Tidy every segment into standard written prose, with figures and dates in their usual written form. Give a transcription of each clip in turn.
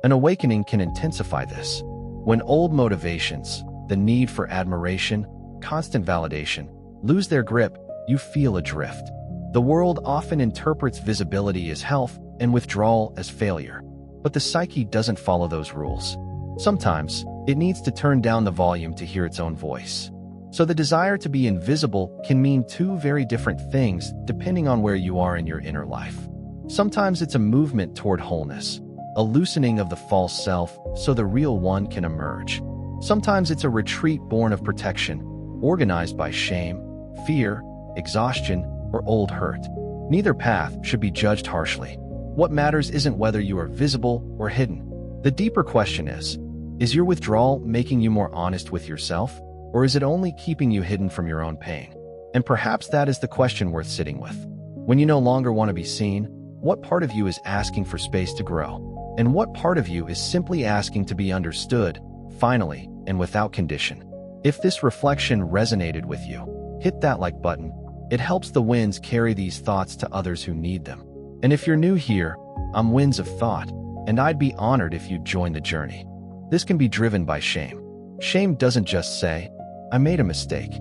An awakening can intensify this. When old motivations, the need for admiration, constant validation, lose their grip, you feel adrift. The world often interprets visibility as health and withdrawal as failure. But the psyche doesn't follow those rules. Sometimes, it needs to turn down the volume to hear its own voice. So the desire to be invisible can mean two very different things depending on where you are in your inner life. Sometimes it's a movement toward wholeness, a loosening of the false self so the real one can emerge. Sometimes it's a retreat born of protection, organized by shame, fear, exhaustion, or old hurt. Neither path should be judged harshly. What matters isn't whether you are visible or hidden. The deeper question is your withdrawal making you more honest with yourself, or is it only keeping you hidden from your own pain? And perhaps that is the question worth sitting with. When you no longer want to be seen, what part of you is asking for space to grow? And what part of you is simply asking to be understood, finally, and without condition? If this reflection resonated with you, hit that like button. It helps the winds carry these thoughts to others who need them. And if you're new here, I'm Winds of Thought, and I'd be honored if you'd join the journey. This can be driven by shame. Shame doesn't just say, I made a mistake.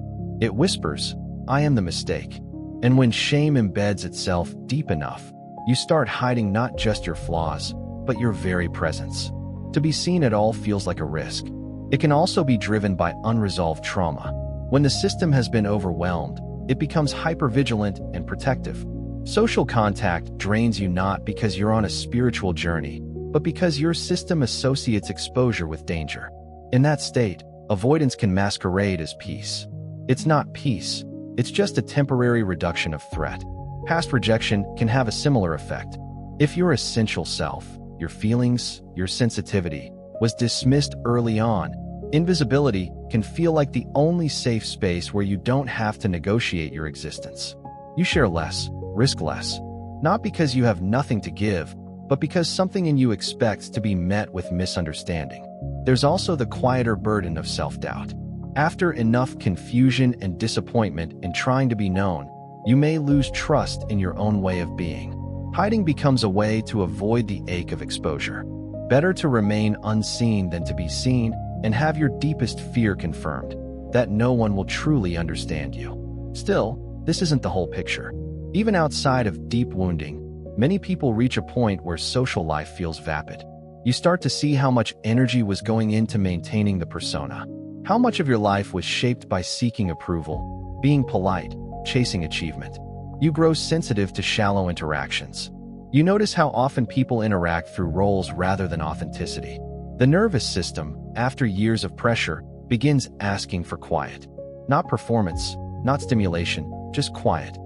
It whispers, I am the mistake. And when shame embeds itself deep enough, you start hiding not just your flaws, but your very presence. To be seen at all feels like a risk. It can also be driven by unresolved trauma. When the system has been overwhelmed, it becomes hypervigilant and protective. Social contact drains you not because you're on a spiritual journey, but because your system associates exposure with danger. In that state, avoidance can masquerade as peace. It's not peace, it's just a temporary reduction of threat. Past rejection can have a similar effect. If your essential self, your feelings, your sensitivity, was dismissed early on, invisibility can feel like the only safe space where you don't have to negotiate your existence. You share less, risk less, not because you have nothing to give, but because something in you expects to be met with misunderstanding. There's also the quieter burden of self-doubt. After enough confusion and disappointment in trying to be known, you may lose trust in your own way of being. Hiding becomes a way to avoid the ache of exposure. Better to remain unseen than to be seen and have your deepest fear confirmed, that no one will truly understand you. Still, this isn't the whole picture. Even outside of deep wounding, many people reach a point where social life feels vapid. You start to see how much energy was going into maintaining the persona. How much of your life was shaped by seeking approval, being polite, chasing achievement. You grow sensitive to shallow interactions. You notice how often people interact through roles rather than authenticity. The nervous system, after years of pressure, begins asking for quiet. Not performance, not stimulation, just quiet.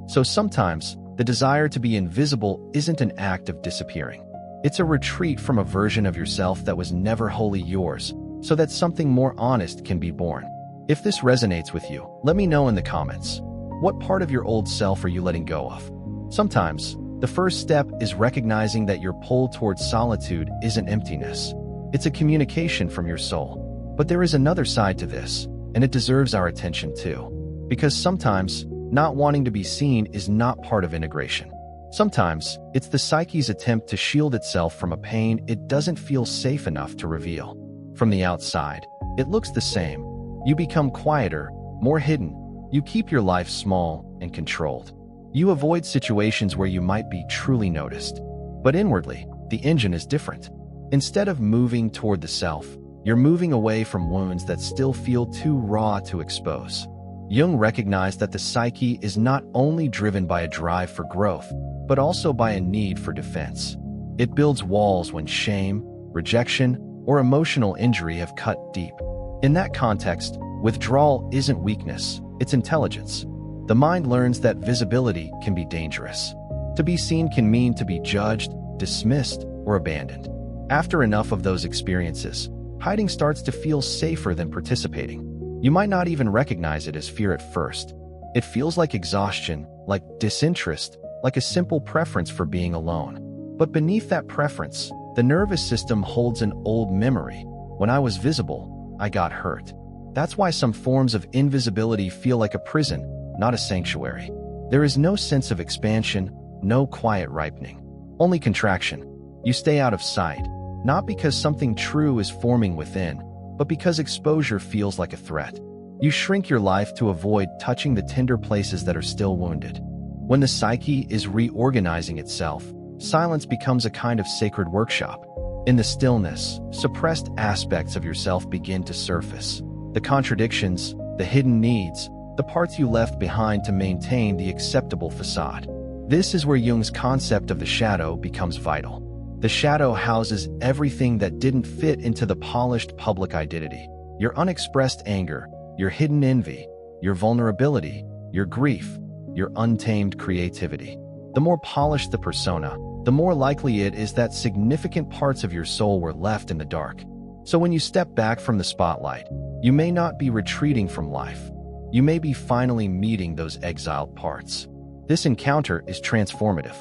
So sometimes, the desire to be invisible isn't an act of disappearing. It's a retreat from a version of yourself that was never wholly yours, so that something more honest can be born. If this resonates with you, let me know in the comments. What part of your old self are you letting go of? Sometimes, the first step is recognizing that your pull towards solitude isn't emptiness. It's a communication from your soul. But there is another side to this, and it deserves our attention too. Because sometimes, not wanting to be seen is not part of integration. Sometimes, it's the psyche's attempt to shield itself from a pain it doesn't feel safe enough to reveal. From the outside, it looks the same. You become quieter, more hidden. You keep your life small and controlled. You avoid situations where you might be truly noticed. But inwardly, the engine is different. Instead of moving toward the self, you're moving away from wounds that still feel too raw to expose. Jung recognized that the psyche is not only driven by a drive for growth, but also by a need for defense. It builds walls when shame, rejection, or emotional injury have cut deep. In that context, withdrawal isn't weakness, it's intelligence. The mind learns that visibility can be dangerous. To be seen can mean to be judged, dismissed, or abandoned. After enough of those experiences, hiding starts to feel safer than participating. You might not even recognize it as fear at first. It feels like exhaustion, like disinterest, like a simple preference for being alone. But beneath that preference, the nervous system holds an old memory. When I was visible, I got hurt. That's why some forms of invisibility feel like a prison, not a sanctuary. There is no sense of expansion, no quiet ripening, only contraction. You stay out of sight, not because something true is forming within, but because exposure feels like a threat. You shrink your life to avoid touching the tender places that are still wounded. When the psyche is reorganizing itself, silence becomes a kind of sacred workshop. In the stillness, suppressed aspects of yourself begin to surface. The contradictions, the hidden needs, the parts you left behind to maintain the acceptable facade. This is where Jung's concept of the shadow becomes vital. The shadow houses everything that didn't fit into the polished public identity. Your unexpressed anger, your hidden envy, your vulnerability, your grief, your untamed creativity. The more polished the persona, the more likely it is that significant parts of your soul were left in the dark. So when you step back from the spotlight, you may not be retreating from life. You may be finally meeting those exiled parts. This encounter is transformative.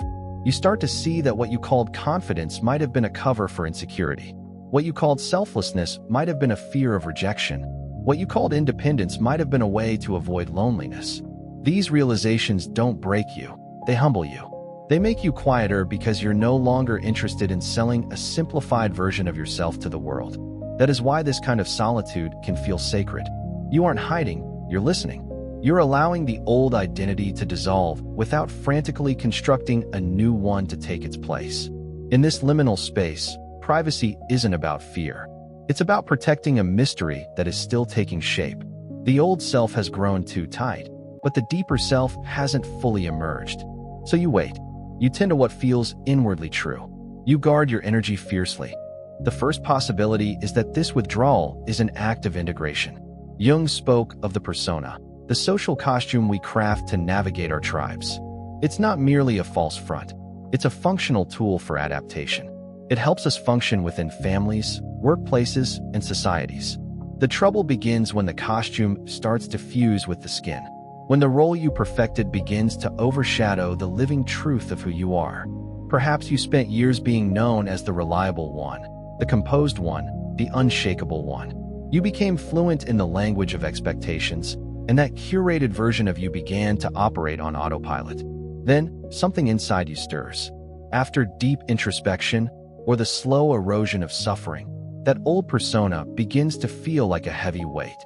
You start to see that what you called confidence might have been a cover for insecurity. What you called selflessness might have been a fear of rejection. What you called independence might have been a way to avoid loneliness. These realizations don't break you, they humble you. They make you quieter because you're no longer interested in selling a simplified version of yourself to the world. That is why this kind of solitude can feel sacred. You aren't hiding, you're listening. You're allowing the old identity to dissolve without frantically constructing a new one to take its place. In this liminal space, privacy isn't about fear. It's about protecting a mystery that is still taking shape. The old self has grown too tight, but the deeper self hasn't fully emerged. So you wait. You tend to what feels inwardly true. You guard your energy fiercely. The first possibility is that this withdrawal is an act of integration. Jung spoke of the persona, the social costume we craft to navigate our tribes. It's not merely a false front. It's a functional tool for adaptation. It helps us function within families, workplaces, and societies. The trouble begins when the costume starts to fuse with the skin. When the role you perfected begins to overshadow the living truth of who you are. Perhaps you spent years being known as the reliable one, the composed one, the unshakable one. You became fluent in the language of expectations, and that curated version of you began to operate on autopilot. Then, something inside you stirs. After deep introspection, or the slow erosion of suffering, that old persona begins to feel like a heavy weight.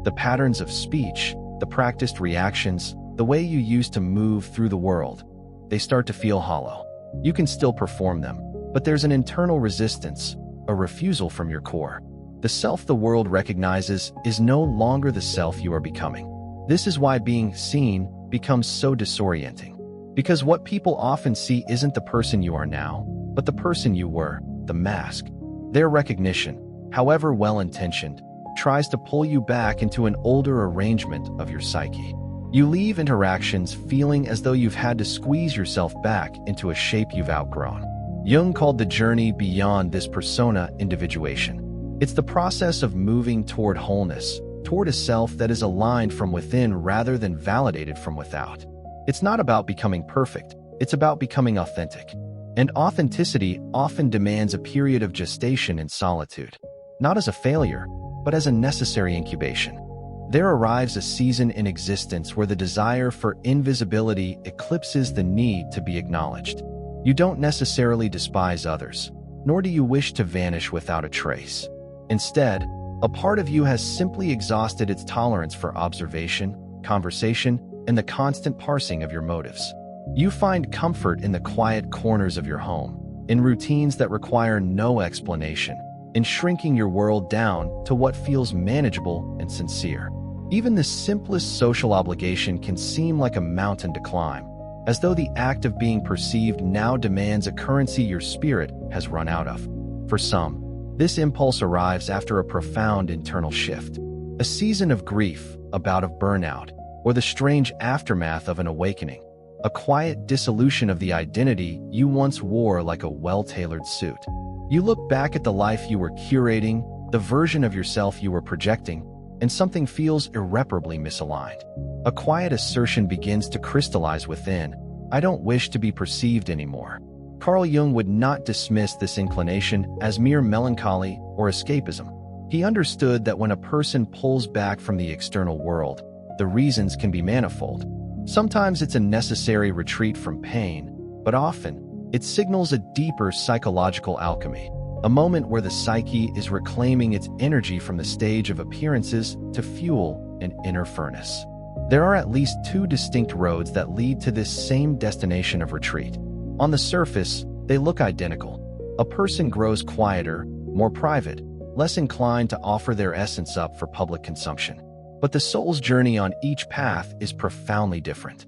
The patterns of speech, the practiced reactions, the way you used to move through the world, they start to feel hollow. You can still perform them, but there's an internal resistance, a refusal from your core. The self the world recognizes is no longer the self you are becoming. This is why being seen becomes so disorienting. Because what people often see isn't the person you are now, but the person you were, the mask. Their recognition, however well-intentioned, tries to pull you back into an older arrangement of your psyche. You leave interactions feeling as though you've had to squeeze yourself back into a shape you've outgrown. Jung called the journey beyond this persona individuation. It's the process of moving toward wholeness, toward a self that is aligned from within rather than validated from without. It's not about becoming perfect, it's about becoming authentic. And authenticity often demands a period of gestation in solitude, not as a failure, but as a necessary incubation. There arrives a season in existence where the desire for invisibility eclipses the need to be acknowledged. You don't necessarily despise others, nor do you wish to vanish without a trace. Instead, a part of you has simply exhausted its tolerance for observation, conversation, and the constant parsing of your motives. You find comfort in the quiet corners of your home, in routines that require no explanation, in shrinking your world down to what feels manageable and sincere. Even the simplest social obligation can seem like a mountain to climb, as though the act of being perceived now demands a currency your spirit has run out of. For some, this impulse arrives after a profound internal shift, a season of grief, a bout of burnout, or the strange aftermath of an awakening, a quiet dissolution of the identity you once wore like a well-tailored suit. You look back at the life you were curating, the version of yourself you were projecting, and something feels irreparably misaligned. A quiet assertion begins to crystallize within. I don't wish to be perceived anymore. Carl Jung would not dismiss this inclination as mere melancholy or escapism. He understood that when a person pulls back from the external world, the reasons can be manifold. Sometimes it's a necessary retreat from pain, but often it signals a deeper psychological alchemy, a moment where the psyche is reclaiming its energy from the stage of appearances to fuel an inner furnace. There are at least two distinct roads that lead to this same destination of retreat. On the surface, they look identical. A person grows quieter, more private, less inclined to offer their essence up for public consumption. But the soul's journey on each path is profoundly different.